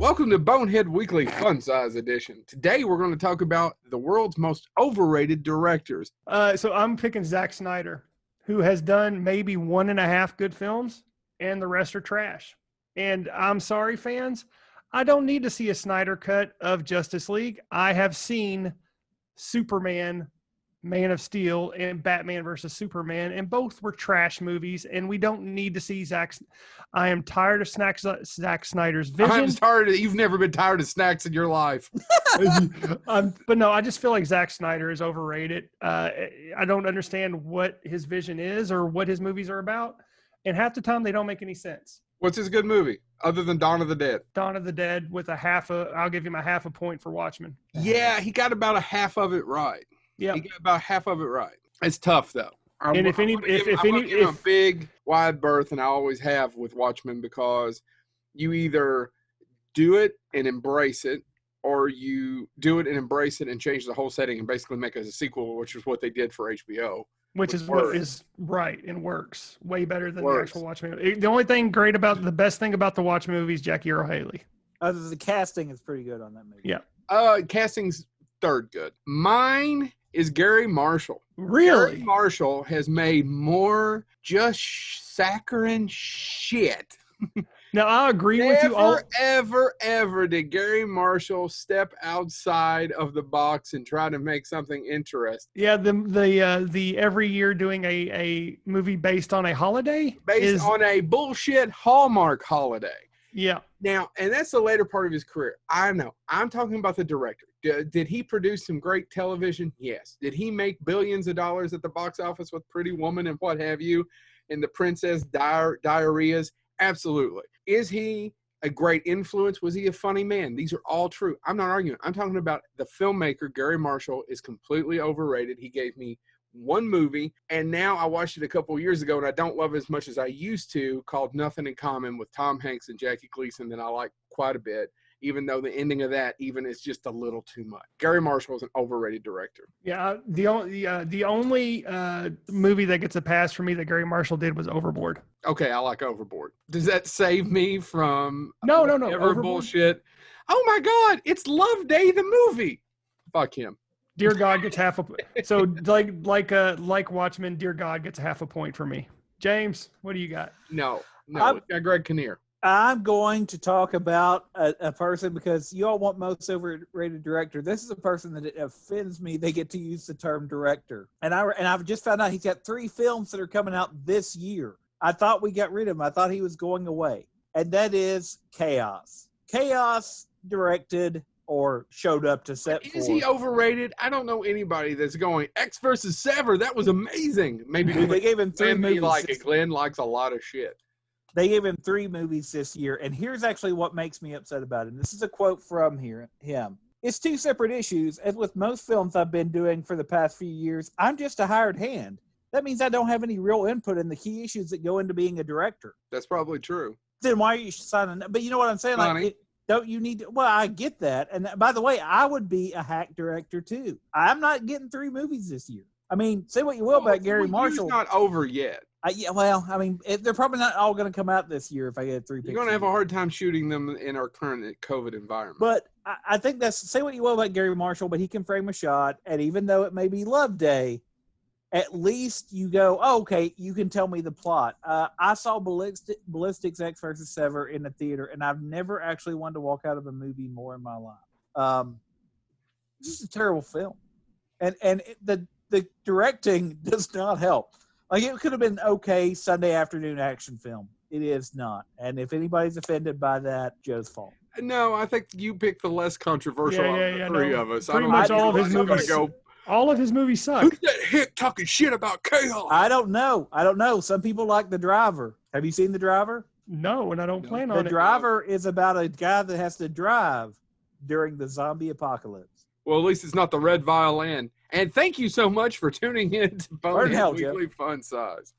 Welcome to Bonehead Weekly Fun Size Edition. Today we're going to talk about the world's most overrated directors. So I'm picking Zack Snyder, who has done maybe 1.5 good films, and the rest are trash. And I'm sorry, fans, I don't need to see a Snyder cut of Justice League. I have seen Superman, Man of Steel, and Batman versus Superman, and both were trash movies, and we don't need to see Zack. I am tired of Zack Snyder's vision. I'm tired. You've never been tired of snacks in your life. But no, I just feel like Zack Snyder is overrated. I don't understand what his vision is or what his movies are about, and half the time they don't make any sense. What's his good movie other than Dawn of the Dead? Dawn of the Dead with I'll give him a 0.5 point for Watchmen. Yeah, he got about a half of it right. Yeah, he got about half of it right. It's tough though. And if any, give a big wide berth, and I always have with Watchmen, because you either do it and embrace it, or you do it and embrace it and change the whole setting and basically make it a sequel, which is what they did for HBO. Which is what is right and works way better than the actual Watchmen. The only thing the best thing about the Watchmen movie is Jackie Earle Haley. The casting is pretty good on that movie. Yeah. Casting's third good. Mine is Gary Marshall. Really? Gary Marshall has made more just saccharine shit. Now, I agree with you. Ever did Gary Marshall step outside of the box and try to make something interesting. Yeah, the every year doing a movie based on a holiday? Based on a bullshit Hallmark holiday. Yeah. Now, and that's the later part of his career. I know. I'm talking about the director. Did he produce some great television? Yes. Did he make billions of dollars at the box office with Pretty Woman and what have you, and the Princess Diaries? Absolutely. Is he a great influence? Was he a funny man? These are all true. I'm not arguing. I'm talking about the filmmaker. Gary Marshall is completely overrated. He gave me one movie, and now I watched it a couple of years ago, and I don't love it as much as I used to, called Nothing in Common with Tom Hanks and Jackie Gleason, that I like quite a bit, even though the ending of that even is just a little too much. Gary Marshall is an overrated director. Yeah, the only movie that gets a pass for me that Gary Marshall did was Overboard. Okay, I like Overboard. Does that save me from no bullshit? Oh my God, it's Love Day the movie. Fuck him. Dear God gets half a so like Watchmen. Dear God gets 0.5 point for me. James, what do you got? No, it's got Greg Kinnear. I'm going to talk about a person, because you all want most overrated director. This is a person that it offends me. They get to use the term director, and I've just found out he's got 3 films that are coming out this year. I thought we got rid of him. I thought he was going away, and that is Chaos. Chaos directed or showed up to set. Is he overrated? I don't know anybody that's going X versus Sever. That was amazing. Maybe they gave him 3 movies. Glenn likes a lot of shit. They gave him 3 movies this year, and here's actually what makes me upset about it. This is a quote from him. It's 2 separate issues, as with most films I've been doing for the past few years, I'm just a hired hand. That means I don't have any real input in the key issues that go into being a director. That's probably true. Then why are you signing? But you know what I'm saying? Don't you need to? Well, I get that. And by the way, I would be a hack director too. I'm not getting 3 movies this year. I mean, say what you will about Gary Marshall. He's not over yet. They're probably not all going to come out this year if I get 3 pictures. You're going to have a hard time shooting them in our current COVID environment. But I think say what you will about Gary Marshall, but he can frame a shot. And even though it may be Love Day, at least you go, okay, you can tell me the plot. I saw Ballistics X versus Sever in the theater, and I've never actually wanted to walk out of a movie more in my life. This is a terrible film. And the directing does not help. Like, it could have been okay Sunday afternoon action film. It is not. And if anybody's offended by that, Joe's fault. No, I think you picked the less controversial of the 3 of us. Pretty much all of his movies. All of his movies suck. Who's that hick talking shit about Chaos? I don't know. Some people like The Driver. Have you seen The Driver? No, and I don't plan on it. The Driver is about a guy that has to drive during the zombie apocalypse. Well, at least it's not the Red Violin. And thank you so much for tuning in to Bonehead Weekly Fun Size.